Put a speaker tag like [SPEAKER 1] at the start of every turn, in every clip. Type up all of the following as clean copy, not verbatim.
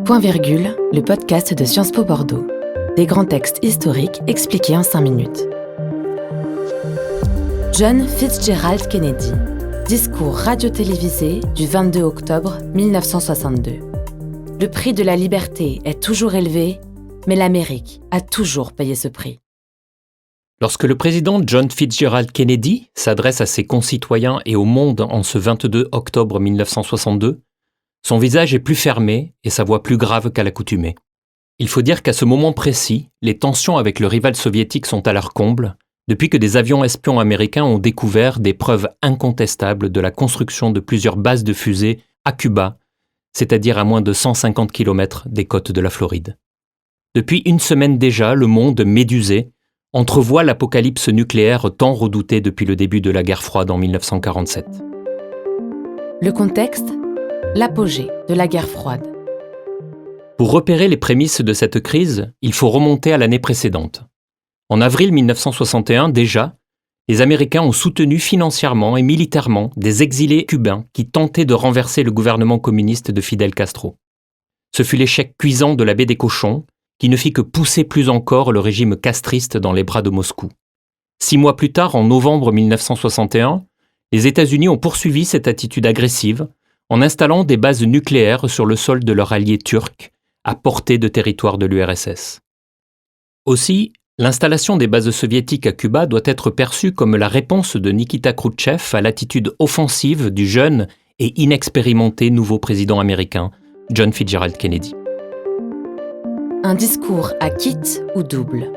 [SPEAKER 1] Point virgule, le podcast de Sciences Po Bordeaux. Des grands textes historiques expliqués en 5 minutes. John Fitzgerald Kennedy. Discours radio-télévisé du 22 octobre 1962. Le prix de la liberté est toujours élevé, mais l'Amérique a toujours payé ce prix.
[SPEAKER 2] Lorsque le président John Fitzgerald Kennedy s'adresse à ses concitoyens et au monde en ce 22 octobre 1962, son visage est plus fermé et sa voix plus grave qu'à l'accoutumée. Il faut dire qu'à ce moment précis, les tensions avec le rival soviétique sont à leur comble, depuis que des avions espions américains ont découvert des preuves incontestables de la construction de plusieurs bases de fusées à Cuba, c'est-à-dire à moins de 150 km des côtes de la Floride. Depuis une semaine déjà, le monde, médusé, entrevoit l'apocalypse nucléaire tant redoutée depuis le début de la guerre froide en 1947.
[SPEAKER 1] Le contexte ? L'apogée de la guerre froide.
[SPEAKER 2] Pour repérer les prémices de cette crise, il faut remonter à l'année précédente. En avril 1961, déjà, les Américains ont soutenu financièrement et militairement des exilés cubains qui tentaient de renverser le gouvernement communiste de Fidel Castro. Ce fut l'échec cuisant de la baie des Cochons, qui ne fit que pousser plus encore le régime castriste dans les bras de Moscou. 6 mois plus tard, en novembre 1961, les États-Unis ont poursuivi cette attitude agressive en installant des bases nucléaires sur le sol de leur allié turc, à portée de territoire de l'URSS. Aussi, l'installation des bases soviétiques à Cuba doit être perçue comme la réponse de Nikita Khrouchtchev à l'attitude offensive du jeune et inexpérimenté nouveau président américain, John Fitzgerald Kennedy.
[SPEAKER 1] Un discours à kit ou double.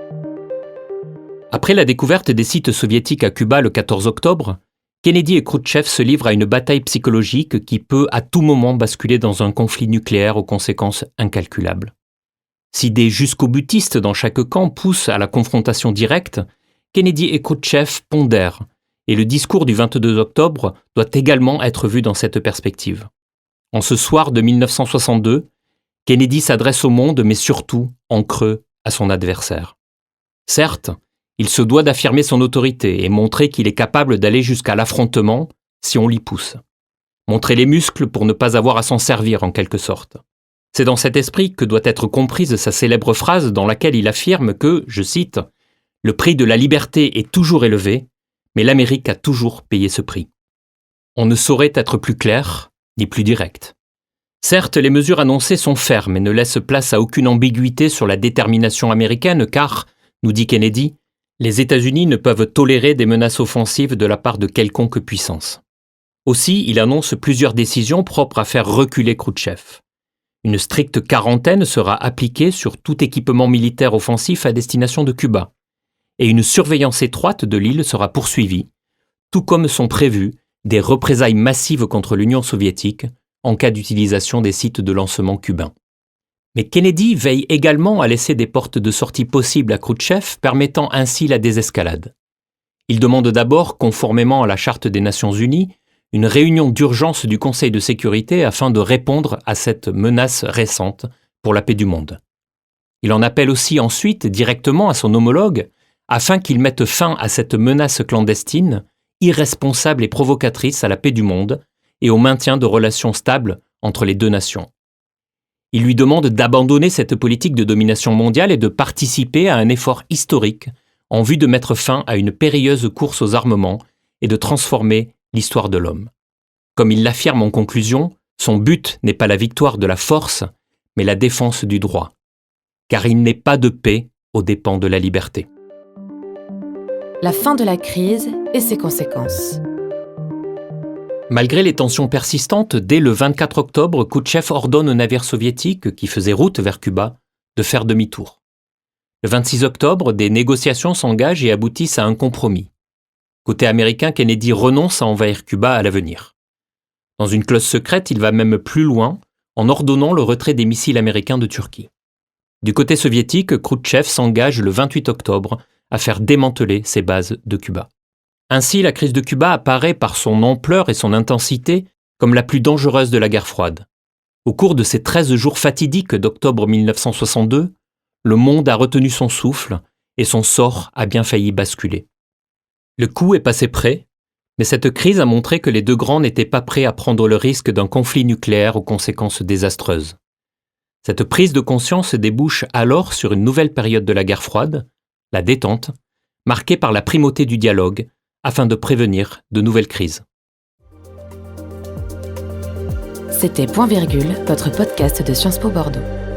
[SPEAKER 2] Après la découverte des sites soviétiques à Cuba le 14 octobre, Kennedy et Khrouchtchev se livrent à une bataille psychologique qui peut à tout moment basculer dans un conflit nucléaire aux conséquences incalculables. Si des jusqu'au-butistes dans chaque camp poussent à la confrontation directe, Kennedy et Khrouchtchev pondèrent, et le discours du 22 octobre doit également être vu dans cette perspective. En ce soir de 1962, Kennedy s'adresse au monde, mais surtout, en creux, à son adversaire. Certes, il se doit d'affirmer son autorité et montrer qu'il est capable d'aller jusqu'à l'affrontement si on l'y pousse. Montrer les muscles pour ne pas avoir à s'en servir en quelque sorte. C'est dans cet esprit que doit être comprise sa célèbre phrase dans laquelle il affirme que, je cite, « Le prix de la liberté est toujours élevé, mais l'Amérique a toujours payé ce prix. » On ne saurait être plus clair, ni plus direct. Certes, les mesures annoncées sont fermes et ne laissent place à aucune ambiguïté sur la détermination américaine car, nous dit Kennedy, les États-Unis ne peuvent tolérer des menaces offensives de la part de quelconque puissance. Aussi, il annonce plusieurs décisions propres à faire reculer Khrouchtchev. Une stricte quarantaine sera appliquée sur tout équipement militaire offensif à destination de Cuba, et une surveillance étroite de l'île sera poursuivie, tout comme sont prévues des représailles massives contre l'Union soviétique en cas d'utilisation des sites de lancement cubains. Mais Kennedy veille également à laisser des portes de sortie possibles à Khrouchtchev, permettant ainsi la désescalade. Il demande d'abord, conformément à la Charte des Nations Unies, une réunion d'urgence du Conseil de sécurité afin de répondre à cette menace récente pour la paix du monde. Il en appelle aussi ensuite directement à son homologue afin qu'il mette fin à cette menace clandestine, irresponsable et provocatrice à la paix du monde et au maintien de relations stables entre les deux nations. Il lui demande d'abandonner cette politique de domination mondiale et de participer à un effort historique en vue de mettre fin à une périlleuse course aux armements et de transformer l'histoire de l'homme. Comme il l'affirme en conclusion, son but n'est pas la victoire de la force, mais la défense du droit. Car il n'est pas de paix aux dépens de la liberté.
[SPEAKER 1] La fin de la crise et ses conséquences.
[SPEAKER 2] Malgré les tensions persistantes, dès le 24 octobre, Khrouchtchev ordonne aux navires soviétiques qui faisaient route vers Cuba de faire demi-tour. Le 26 octobre, des négociations s'engagent et aboutissent à un compromis. Côté américain, Kennedy renonce à envahir Cuba à l'avenir. Dans une clause secrète, il va même plus loin en ordonnant le retrait des missiles américains de Turquie. Du côté soviétique, Khrouchtchev s'engage le 28 octobre à faire démanteler ses bases de Cuba. Ainsi, la crise de Cuba apparaît par son ampleur et son intensité comme la plus dangereuse de la guerre froide. Au cours de ces 13 jours fatidiques d'octobre 1962, le monde a retenu son souffle et son sort a bien failli basculer. Le coup est passé près, mais cette crise a montré que les deux grands n'étaient pas prêts à prendre le risque d'un conflit nucléaire aux conséquences désastreuses. Cette prise de conscience débouche alors sur une nouvelle période de la guerre froide, la détente, marquée par la primauté du dialogue, afin de prévenir de nouvelles crises.
[SPEAKER 1] C'était Point Virgule, votre podcast de Sciences Po Bordeaux.